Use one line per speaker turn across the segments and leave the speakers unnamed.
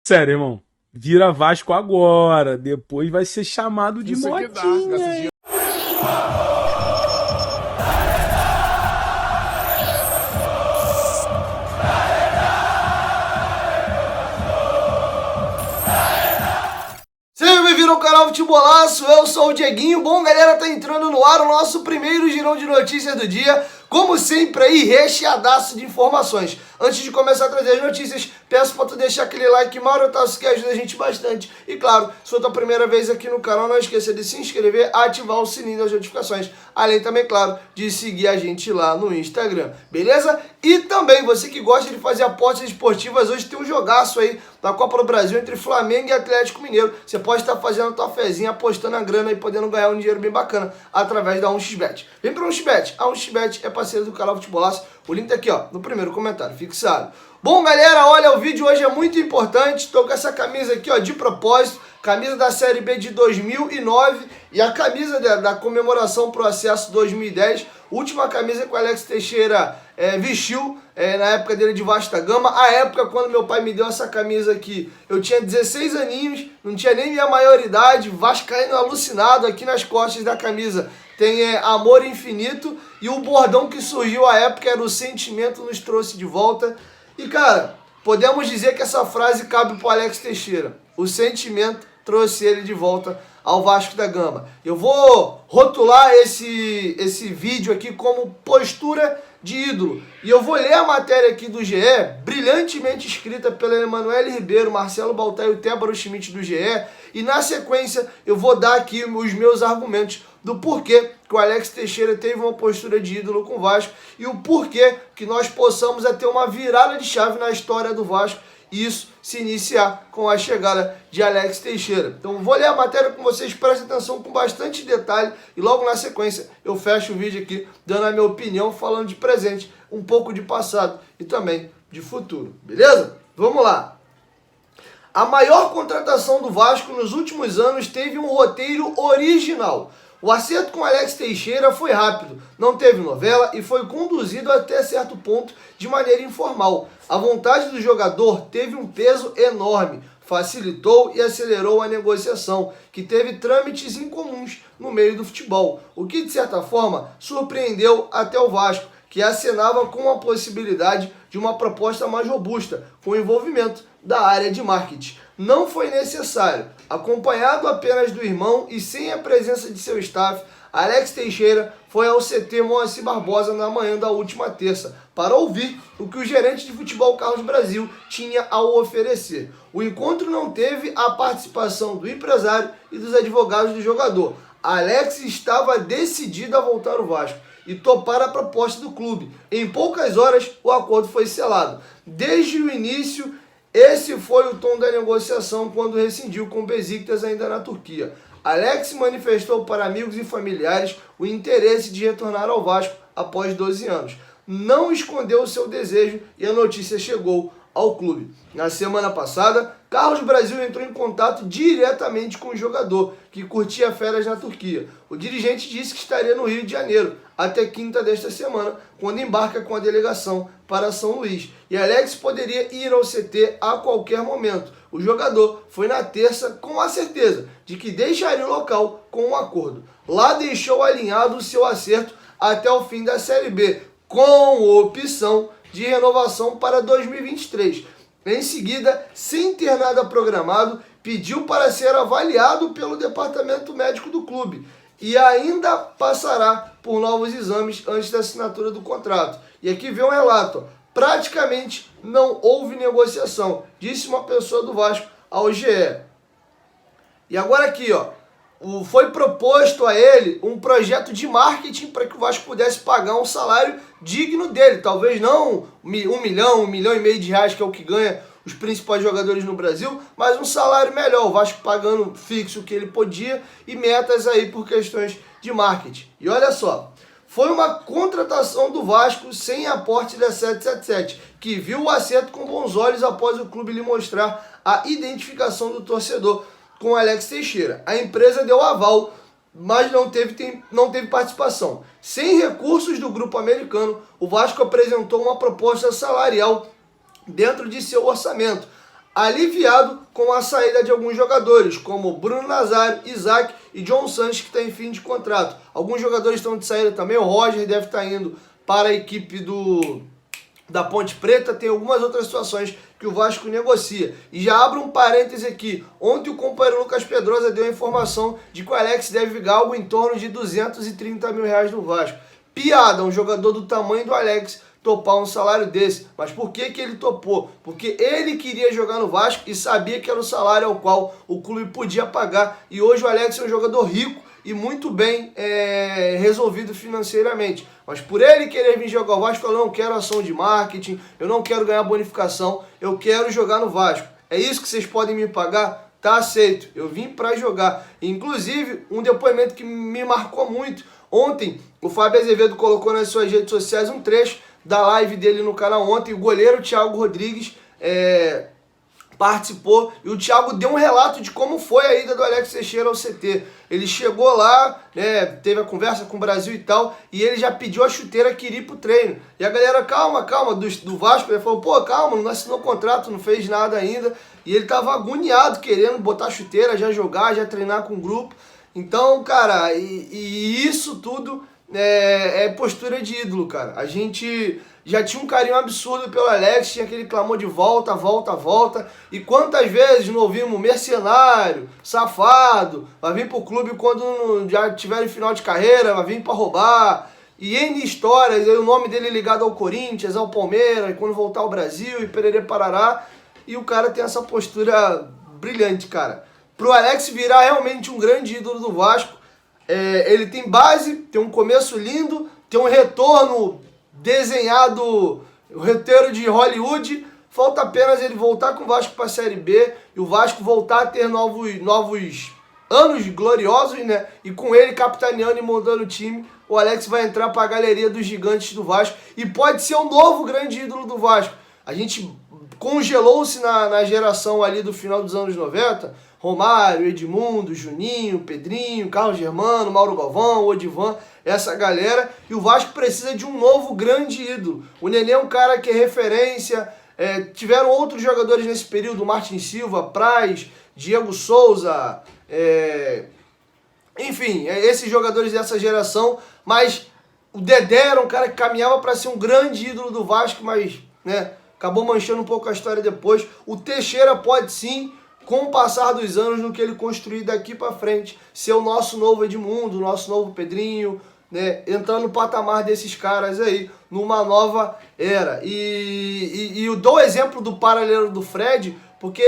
Sério, irmão. Vira Vasco agora. Depois vai ser chamado de
Isso que dá,
Motinha,
gasta
hein?
dinheiro.
Sejam bem-vindos ao canal Futebolaço, eu sou o Dieguinho. Bom, galera, tá entrando no ar o nosso primeiro girão de notícias do dia. Como sempre aí, recheadaço de informações. Antes de começar a trazer as notícias, peço pra tu deixar aquele like marotaço que ajuda a gente bastante. E claro, se for tua primeira vez aqui no canal, não esqueça de se inscrever, ativar o sininho das notificações. Além também, claro, de seguir a gente lá no Instagram, beleza? E também, você que gosta de fazer apostas esportivas, hoje tem um jogaço aí da Copa do Brasil entre Flamengo e Atlético Mineiro. Você pode estar fazendo a tua fezinha, apostando a grana e podendo ganhar um dinheiro bem bacana através da 1xBet. Vem pra 1xBet. A 1xBet é parceiro do canal Futebolaço. O link tá aqui, ó, no primeiro comentário, fixado. Bom, galera, olha, o vídeo hoje é muito importante. Tô com essa camisa aqui, ó, de propósito. Camisa da Série B de 2009 e a camisa da comemoração pro acesso 2010. Última camisa que o Alex Teixeira vestiu na época dele de Vasco da Gama. A época quando meu pai me deu essa camisa aqui, eu tinha 16 aninhos, não tinha nem minha maioridade, vascaíno alucinado. Aqui nas costas da camisa tem amor infinito, e o bordão que surgiu à época era: o sentimento nos trouxe de volta. E cara, podemos dizer que essa frase cabe pro Alex Teixeira: o sentimento trouxe ele de volta ao Vasco da Gama. Eu vou rotular esse vídeo aqui como postura de ídolo. E eu vou ler a matéria aqui do GE, brilhantemente escrita pela Emanuele Ribeiro, Marcelo Baltar e o Tébaro Schmidt do GE. E na sequência eu vou dar aqui os meus argumentos do porquê que o Alex Teixeira teve uma postura de ídolo com o Vasco e o porquê que nós possamos ter uma virada de chave na história do Vasco, e isso se iniciar com a chegada de Alex Teixeira. Então vou ler a matéria com vocês, prestem atenção com bastante detalhe, e logo na sequência eu fecho o vídeo aqui dando a minha opinião, falando de presente, um pouco de passado e também de futuro, beleza? Vamos lá! A maior contratação do Vasco nos últimos anos teve um roteiro original. O acerto com Alex Teixeira foi rápido, não teve novela e foi conduzido até certo ponto de maneira informal. A vontade do jogador teve um peso enorme, facilitou e acelerou a negociação, que teve trâmites incomuns no meio do futebol, o que de certa forma surpreendeu até o Vasco, que acenava com a possibilidade de uma proposta mais robusta, com o envolvimento da área de marketing. Não foi necessário. Acompanhado apenas do irmão e sem a presença de seu staff, Alex Teixeira foi ao CT Moacir Barbosa na manhã da última terça para ouvir o que o gerente de futebol Carlos Brasil tinha a oferecer. O encontro não teve a participação do empresário e dos advogados do jogador. Alex estava decidido a voltar ao Vasco e topar a proposta do clube. Em poucas horas, o acordo foi selado. Desde o início, esse foi o tom da negociação quando rescindiu com o Besiktas ainda na Turquia. Alex manifestou para amigos e familiares o interesse de retornar ao Vasco após 12 anos. Não escondeu o seu desejo e a notícia chegou ao clube. Na semana passada, Carlos Brasil entrou em contato diretamente com o jogador, que curtia férias na Turquia. O dirigente disse que estaria no Rio de Janeiro até quinta desta semana, quando embarca com a delegação para São Luís. E Alex poderia ir ao CT a qualquer momento. O jogador foi na terça com a certeza de que deixaria o local com um acordo. Lá deixou alinhado o seu acerto até o fim da Série B, com opção de renovação para 2023. Em seguida, sem ter nada programado, pediu para ser avaliado pelo departamento médico do clube e ainda passará por novos exames antes da assinatura do contrato. E aqui vem um relato: praticamente não houve negociação, disse uma pessoa do Vasco ao GE. E agora aqui, ó, foi proposto a ele um projeto de marketing para que o Vasco pudesse pagar um salário digno dele. Talvez não 1 milhão, 1,5 milhão de reais, que é o que ganha os principais jogadores no Brasil, mas um salário melhor. O Vasco pagando fixo o que ele podia e metas aí por questões de marketing. E olha só, foi uma contratação do Vasco sem aporte da 777, que viu o acerto com bons olhos após o clube lhe mostrar a identificação do torcedor com Alex Teixeira. A empresa deu aval, mas não teve participação. Sem recursos do grupo americano, o Vasco apresentou uma proposta salarial dentro de seu orçamento. aliviado com a saída de alguns jogadores, como Bruno Nazário, Isaac e John Sanches, que está em fim de contrato. Alguns jogadores estão de saída também, o Roger deve estar indo para a equipe da Ponte Preta, tem algumas outras situações que o Vasco negocia. E já abro um parêntese aqui, ontem o companheiro Lucas Pedrosa deu a informação de que o Alex deve vigar algo em torno de 230 mil reais no Vasco. Piada, um jogador do tamanho do Alex topar um salário desse. Mas por que ele topou? Porque ele queria jogar no Vasco e sabia que era o salário ao qual o clube podia pagar. E hoje o Alex é um jogador rico e muito bem resolvido financeiramente. Mas por ele querer vir jogar o Vasco, eu não quero ação de marketing, eu não quero ganhar bonificação, eu quero jogar no Vasco. É isso que vocês podem me pagar? Tá aceito. Eu vim para jogar. Inclusive, um depoimento que me marcou muito. Ontem, o Fábio Azevedo colocou nas suas redes sociais um trecho da live dele no canal ontem. O goleiro Thiago Rodrigues participou e o Thiago deu um relato de como foi a ida do Alex Teixeira ao CT. Ele chegou lá, né, teve a conversa com o Brasil e tal, e ele já pediu a chuteira que iria pro treino. E a galera, calma, do Vasco, ele falou, pô, calma, não assinou contrato, não fez nada ainda. E ele tava agoniado, querendo botar a chuteira, já jogar, já treinar com o grupo. Então, cara, e isso tudo é postura de ídolo, cara. A gente já tinha um carinho absurdo pelo Alex, tinha aquele clamor de volta, volta, volta. E quantas vezes não ouvimos mercenário, safado, vai vir pro clube quando já tiver em final de carreira, vai vir pra roubar. E N histórias, aí o nome dele ligado ao Corinthians, ao Palmeiras, quando voltar ao Brasil e pererê parará. E o cara tem essa postura brilhante, cara. Pro Alex virar realmente um grande ídolo do Vasco, ele tem base, tem um começo lindo, tem um retorno desenhado, o roteiro de Hollywood. Falta apenas ele voltar com o Vasco para a Série B e o Vasco voltar a ter novos anos gloriosos, né? E com ele capitaneando e montando o time, o Alex vai entrar para a galeria dos gigantes do Vasco e pode ser o novo grande ídolo do Vasco. A gente congelou-se na geração ali do final dos anos 90, Romário, Edmundo, Juninho, Pedrinho, Carlos Germano, Mauro Galvão, Odivan, essa galera. E o Vasco precisa de um novo grande ídolo. O Nenê é um cara que é referência. Tiveram outros jogadores nesse período, Martin Silva, Praz, Diego Souza, enfim, esses jogadores dessa geração. Mas o Dedé era um cara que caminhava para ser um grande ídolo do Vasco, mas né, acabou manchando um pouco a história depois. O Teixeira pode sim, com o passar dos anos, no que ele construir daqui para frente, ser o nosso novo Edmundo, o nosso novo Pedrinho, né, entrar no patamar desses caras aí, numa nova era. E eu dou o exemplo do paralelo do Fred, porque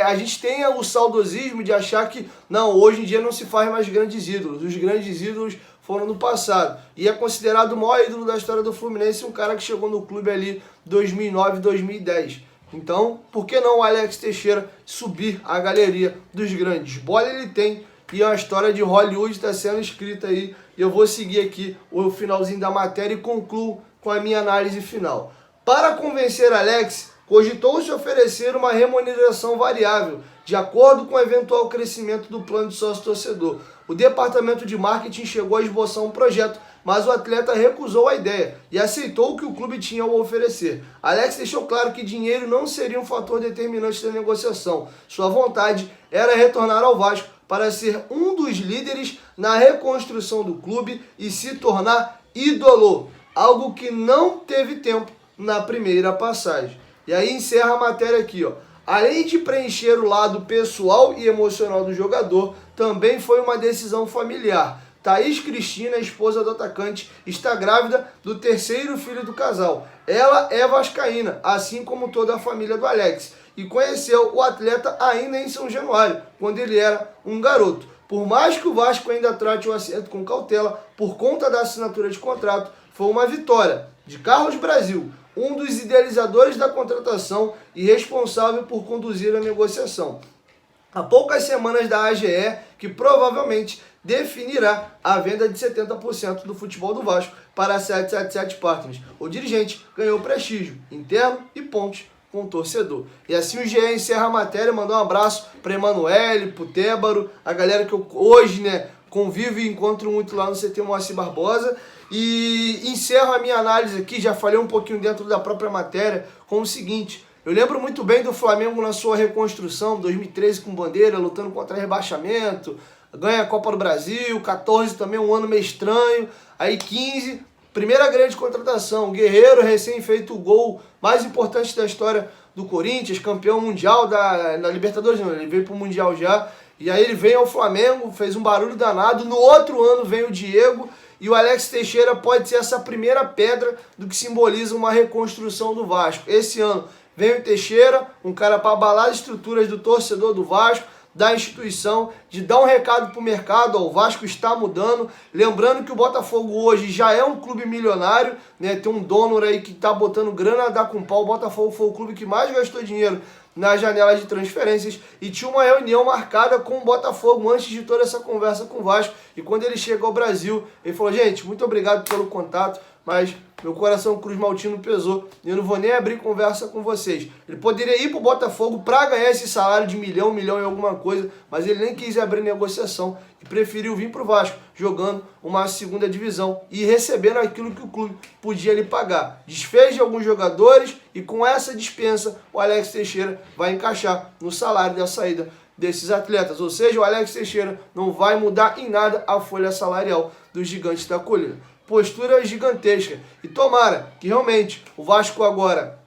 a gente tem o saudosismo de achar que, não, hoje em dia não se faz mais grandes ídolos, os grandes ídolos foram no passado. E é considerado o maior ídolo da história do Fluminense, um cara que chegou no clube ali 2009, 2010. Então, por que não o Alex Teixeira subir a galeria dos grandes? Bola ele tem e a história de Hollywood está sendo escrita aí. E eu vou seguir aqui o finalzinho da matéria e concluo com a minha análise final. Para convencer Alex, cogitou-se oferecer uma remuneração variável, de acordo com o eventual crescimento do plano de sócio-torcedor. O departamento de marketing chegou a esboçar um projeto, mas o atleta recusou a ideia e aceitou o que o clube tinha a oferecer. Alex deixou claro que dinheiro não seria um fator determinante da negociação. Sua vontade era retornar ao Vasco para ser um dos líderes na reconstrução do clube e se tornar ídolo, algo que não teve tempo na primeira passagem. E aí encerra a matéria aqui, ó. Além de preencher o lado pessoal e emocional do jogador, também foi uma decisão familiar. Thaís Cristina, esposa do atacante, está grávida do terceiro filho do casal. Ela é vascaína, assim como toda a família do Alex, e conheceu o atleta ainda em São Januário, quando ele era um garoto. Por mais que o Vasco ainda trate o acerto com cautela, por conta da assinatura de contrato, foi uma vitória de Carlos Brasil, um dos idealizadores da contratação e responsável por conduzir a negociação. Há poucas semanas da AGE, que provavelmente definirá a venda de 70% do futebol do Vasco para a 777 Partners. O dirigente ganhou prestígio interno e pontos com o torcedor. E assim o GE encerra a matéria, mandar um abraço para Emanuele, para o Tébaro, a galera que eu hoje convivo e encontro muito lá no CT Moacir Barbosa. E encerro a minha análise aqui, já falei um pouquinho dentro da própria matéria, com o seguinte: Eu lembro muito bem do Flamengo na sua reconstrução, 2013 com Bandeira, lutando contra rebaixamento, ganha a Copa do Brasil, 14 também um ano meio estranho, aí 15, primeira grande contratação, Guerreiro recém feito o gol mais importante da história do Corinthians, campeão mundial da Libertadores, não, ele veio pro Mundial já, e aí ele vem ao Flamengo, fez um barulho danado, no outro ano vem o Diego, e o Alex Teixeira pode ser essa primeira pedra do que simboliza uma reconstrução do Vasco. Esse ano vem o Teixeira, um cara para abalar as estruturas do torcedor do Vasco, da instituição, de dar um recado para o mercado, ó, o Vasco está mudando, lembrando que o Botafogo hoje já é um clube milionário, né, tem um dono aí que está botando grana a dar com pau, o Botafogo foi o clube que mais gastou dinheiro na janela de transferências e tinha uma reunião marcada com o Botafogo antes de toda essa conversa com o Vasco, e quando ele chega ao Brasil, ele falou, gente, muito obrigado pelo contato, mas meu coração Cruz Maltino pesou e eu não vou nem abrir conversa com vocês. Ele poderia ir pro Botafogo para ganhar esse salário de milhão e alguma coisa, mas ele nem quis abrir negociação e preferiu vir pro Vasco, jogando uma segunda divisão e recebendo aquilo que o clube podia lhe pagar. Desfez de alguns jogadores e com essa dispensa o Alex Teixeira vai encaixar no salário da saída desses atletas. Ou seja, o Alex Teixeira não vai mudar em nada a folha salarial dos Gigantes da Colina. Postura gigantesca. E tomara que realmente o Vasco agora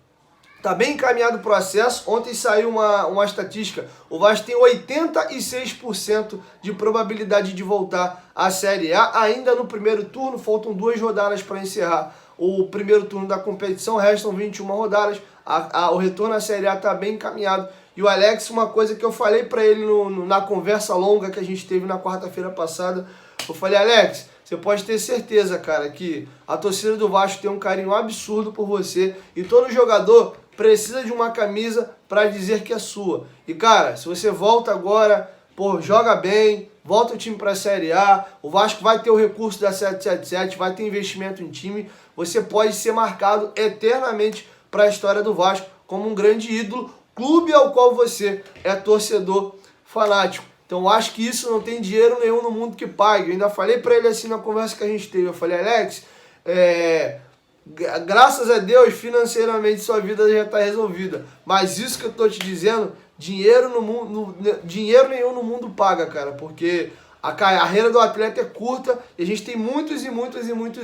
está bem encaminhado para o acesso. Ontem saiu uma estatística. O Vasco tem 86% de probabilidade de voltar à Série A. Ainda no primeiro turno, faltam 2 rodadas para encerrar o primeiro turno da competição. Restam 21 rodadas. O retorno à Série A está bem encaminhado. E o Alex, uma coisa que eu falei para ele na conversa longa que a gente teve na quarta-feira passada, eu falei, Alex, você pode ter certeza, cara, que a torcida do Vasco tem um carinho absurdo por você e todo jogador precisa de uma camisa para dizer que é sua. E, cara, se você volta agora, pô, joga bem, volta o time para a Série A, o Vasco vai ter o recurso da 777, vai ter investimento em time, você pode ser marcado eternamente para a história do Vasco como um grande ídolo, clube ao qual você é torcedor fanático. Então eu acho que isso não tem dinheiro nenhum no mundo que pague. Eu ainda falei para ele assim na conversa que a gente teve. Eu falei, Alex, graças a Deus financeiramente sua vida já está resolvida. Mas isso que eu estou te dizendo, dinheiro nenhum no mundo paga, cara. Porque a carreira do atleta é curta e a gente tem muitos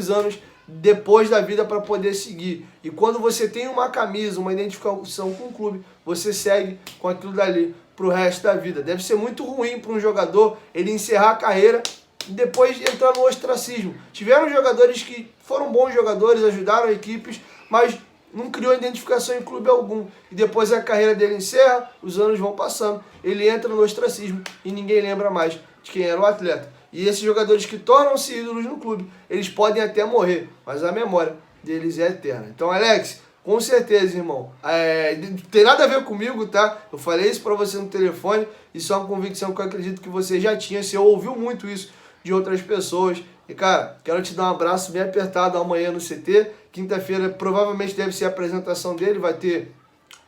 anos depois da vida para poder seguir. E quando você tem uma camisa, uma identificação com o clube, você segue com aquilo dali pro resto da vida. Deve ser muito ruim para um jogador ele encerrar a carreira e depois entrar no ostracismo. Tiveram jogadores que foram bons jogadores, ajudaram equipes, mas não criou identificação em clube algum. E depois a carreira dele encerra, os anos vão passando, ele entra no ostracismo e ninguém lembra mais de quem era o atleta. E esses jogadores que tornam-se ídolos no clube, eles podem até morrer, mas a memória deles é eterna. Então, Alex, com certeza, irmão. Não tem nada a ver comigo, tá? Eu falei isso pra você no telefone. Isso é uma convicção que eu acredito que você já tinha. Você ouviu muito isso de outras pessoas. E, cara, quero te dar um abraço bem apertado amanhã no CT. Quinta-feira provavelmente deve ser a apresentação dele. Vai ter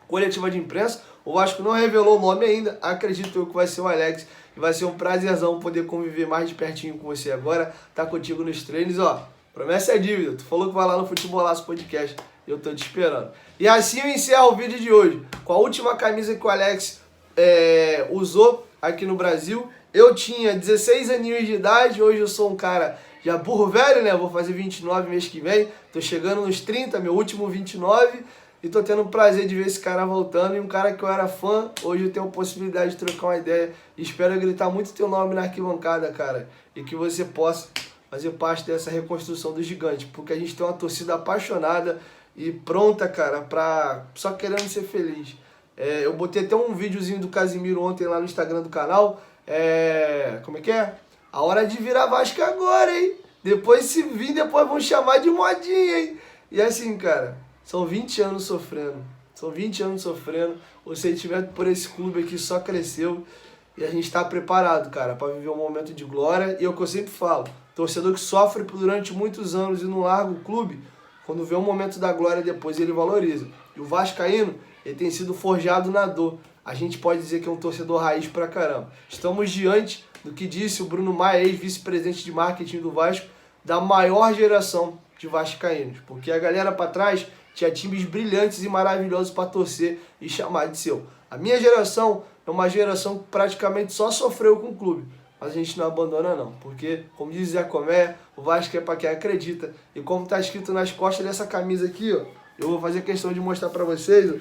coletiva de imprensa. O Vasco não revelou o nome ainda. Acredito eu que vai ser o Alex. E vai ser um prazerzão poder conviver mais de pertinho com você agora. Tá contigo nos treinos, ó. Promessa é dívida. Tu falou que vai lá no Futebolaço Podcast. Eu tô te esperando. E assim eu encerro o vídeo de hoje, com a última camisa que o Alex usou aqui no Brasil. Eu tinha 16 aninhos de idade, hoje eu sou um cara já burro velho, né? Vou fazer 29 mês que vem. Tô chegando nos 30, meu último 29. E tô tendo o prazer de ver esse cara voltando. E um cara que eu era fã, hoje eu tenho a possibilidade de trocar uma ideia. E espero gritar muito teu nome na arquibancada, cara. E que você possa fazer parte dessa reconstrução do gigante. Porque a gente tem uma torcida apaixonada e pronta, cara, só querendo ser feliz. Eu botei até um videozinho do Casimiro ontem lá no Instagram do canal. Como é que é? A hora de virar Vasco agora, hein? Depois se vir, depois vão chamar de modinha, hein? E assim, cara, são 20 anos sofrendo. São 20 anos sofrendo. O sentimento por esse clube aqui só cresceu. E a gente tá preparado, cara, para viver um momento de glória. E é o que eu sempre falo. Torcedor que sofre durante muitos anos e não larga o clube, quando vê um momento da glória, depois ele valoriza. E o vascaíno, ele tem sido forjado na dor. A gente pode dizer que é um torcedor raiz pra caramba. Estamos diante do que disse o Bruno Maia, ex-vice-presidente de marketing do Vasco, da maior geração de vascaínos. Porque a galera pra trás tinha times brilhantes e maravilhosos para torcer e chamar de seu. A minha geração é uma geração que praticamente só sofreu com o clube. Mas a gente não abandona não, porque, como diz Zé Comé, o Vasco é para quem acredita. E como está escrito nas costas dessa camisa aqui, ó, eu vou fazer questão de mostrar para vocês, ó.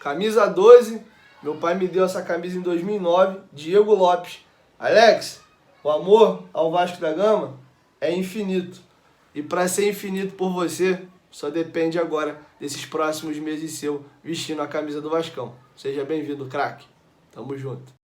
Camisa 12, meu pai me deu essa camisa em 2009, Diego Lopes. Alex, o amor ao Vasco da Gama é infinito. E para ser infinito por você, só depende agora desses próximos meses seu vestindo a camisa do Vascão. Seja bem-vindo, craque. Tamo junto.